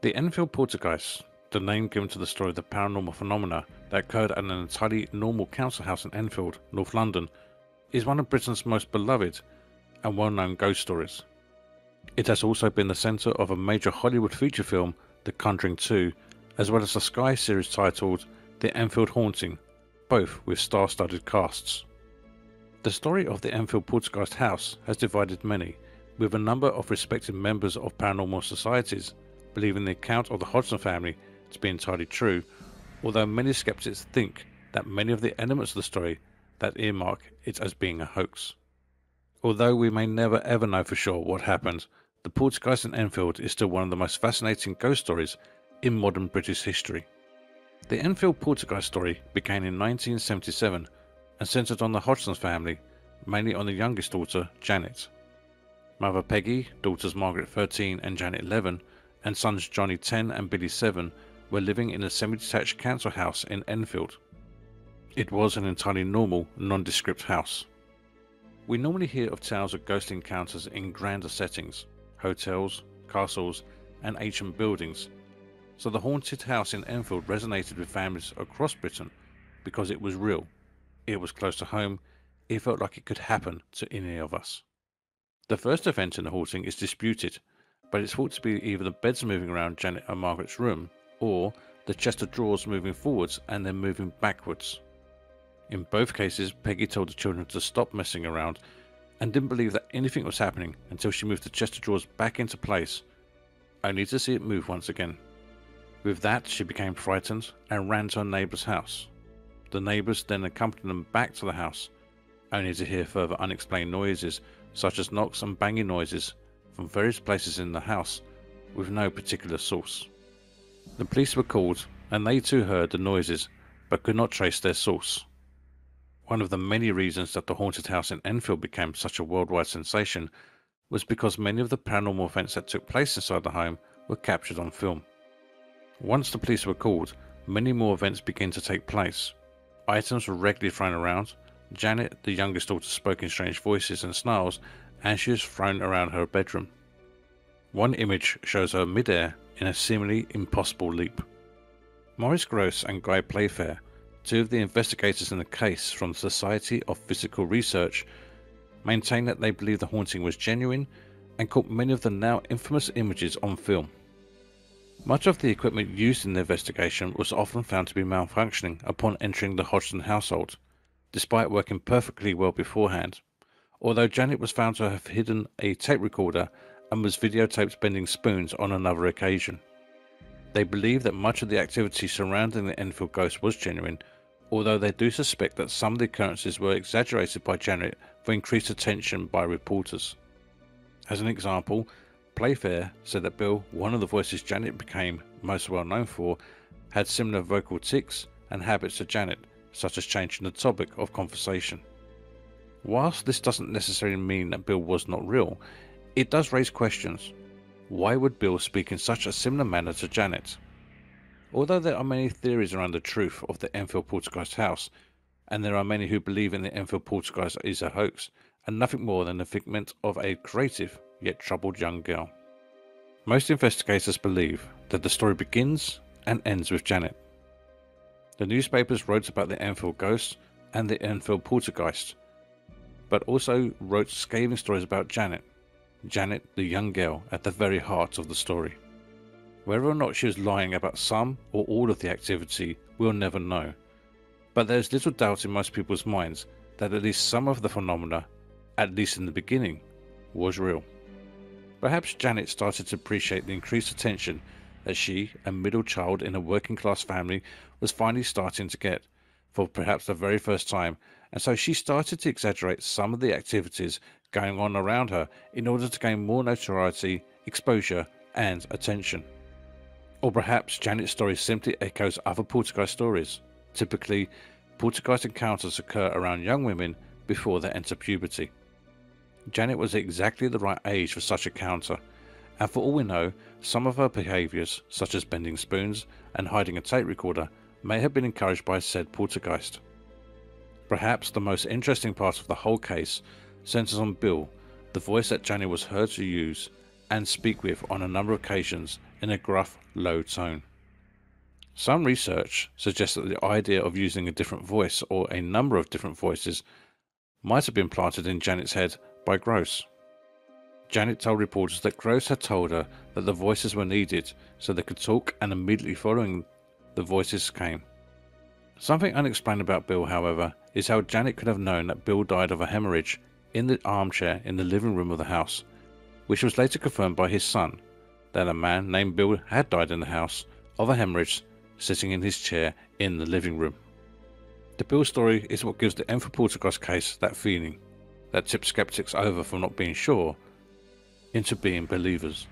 The Enfield Poltergeist, the name given to the story of the paranormal phenomena that occurred at an entirely normal council house in Enfield, North London, is one of Britain's most beloved and well-known ghost stories. It has also been the centre of a major Hollywood feature film, The Conjuring 2, as well as a Sky series titled The Enfield Haunting, both with star-studded casts. The story of the Enfield Poltergeist house has divided many, with a number of respected members of paranormal societies believing the account of the Hodgson family to be entirely true, although many skeptics think that many of the elements of the story that earmark it as being a hoax. Although we may never ever know for sure what happened, the Poltergeist in Enfield is still one of the most fascinating ghost stories in modern British history. The Enfield Poltergeist story began in 1977 and centred on the Hodgson family, mainly on the youngest daughter, Janet. Mother Peggy, daughters Margaret 13 and Janet 11, and sons Johnny 10 and Billy 7 were living in a semi-detached council house in Enfield. It was an entirely normal, nondescript house. We normally hear of tales of ghost encounters in grander settings, hotels, castles, and ancient buildings, so the haunted house in Enfield resonated with families across Britain because it was real, it was close to home, it felt like it could happen to any of us. The first event in the haunting is disputed, but it's thought to be either the beds moving around Janet and Margaret's room, or the chest of drawers moving forwards and then moving backwards. In both cases, Peggy told the children to stop messing around and didn't believe that anything was happening until she moved the chest of drawers back into place, only to see it move once again. With that, she became frightened and ran to her neighbour's house. The neighbours then accompanied them back to the house, only to hear further unexplained noises such as knocks and banging noises from various places in the house with no particular source. The police were called and they too heard the noises but could not trace their source. One of the many reasons that the haunted house in Enfield became such a worldwide sensation was because many of the paranormal events that took place inside the home were captured on film. Once the police were called, many more events began to take place. Items were regularly thrown around. Janet, the youngest daughter, spoke in strange voices and snarls, and she was thrown around her bedroom. One image shows her mid-air in a seemingly impossible leap. Maurice Gross and Guy Playfair, two of the investigators in the case from the Society of Physical Research, maintain that they believe the haunting was genuine and caught many of the now infamous images on film. Much of the equipment used in the investigation was often found to be malfunctioning upon entering the Hodgson household, despite working perfectly well beforehand, although Janet was found to have hidden a tape recorder and was videotaped bending spoons on another occasion. They believe that much of the activity surrounding the Enfield ghost was genuine, although they do suspect that some of the occurrences were exaggerated by Janet for increased attention by reporters. As an example, Playfair said that Bill, one of the voices Janet became most well known for, had similar vocal tics and habits to Janet, such as changing the topic of conversation. Whilst this doesn't necessarily mean that Bill was not real, it does raise questions. Why would Bill speak in such a similar manner to Janet? Although there are many theories around the truth of the Enfield Poltergeist house, and there are many who believe in the Enfield Poltergeist is a hoax, and nothing more than the figment of a creative yet troubled young girl. Most investigators believe that the story begins and ends with Janet. The newspapers wrote about the Enfield ghost and the Enfield Poltergeist, but also wrote scathing stories about Janet, the young girl at the very heart of the story. Whether or not she was lying about some or all of the activity, we'll never know. But there is little doubt in most people's minds that at least some of the phenomena, at least in the beginning, was real. Perhaps Janet started to appreciate the increased attention that she, a middle child in a working class family, was finally starting to get, for perhaps the very first time, and so she started to exaggerate some of the activities going on around her in order to gain more notoriety, exposure, and attention. Or perhaps Janet's story simply echoes other poltergeist stories. Typically, poltergeist encounters occur around young women before they enter puberty. Janet was exactly the right age for such a encounter, and for all we know, some of her behaviours, such as bending spoons and hiding a tape recorder, may have been encouraged by said poltergeist. Perhaps the most interesting part of the whole case centres on Bill, the voice that Janet was heard to use and speak with on a number of occasions in a gruff, low tone. Some research suggests that the idea of using a different voice or a number of different voices might have been planted in Janet's head by Gross. Janet told reporters that Gross had told her that the voices were needed so they could talk, and immediately following the voices came. Something unexplained about Bill, however, is how Janet could have known that Bill died of a hemorrhage in the armchair in the living room of the house, which was later confirmed by his son, that a man named Bill had died in the house of a hemorrhage sitting in his chair in the living room. The Bill story is what gives the Enfield Poltergeist case that feeling, that tips skeptics over from not being sure into being believers.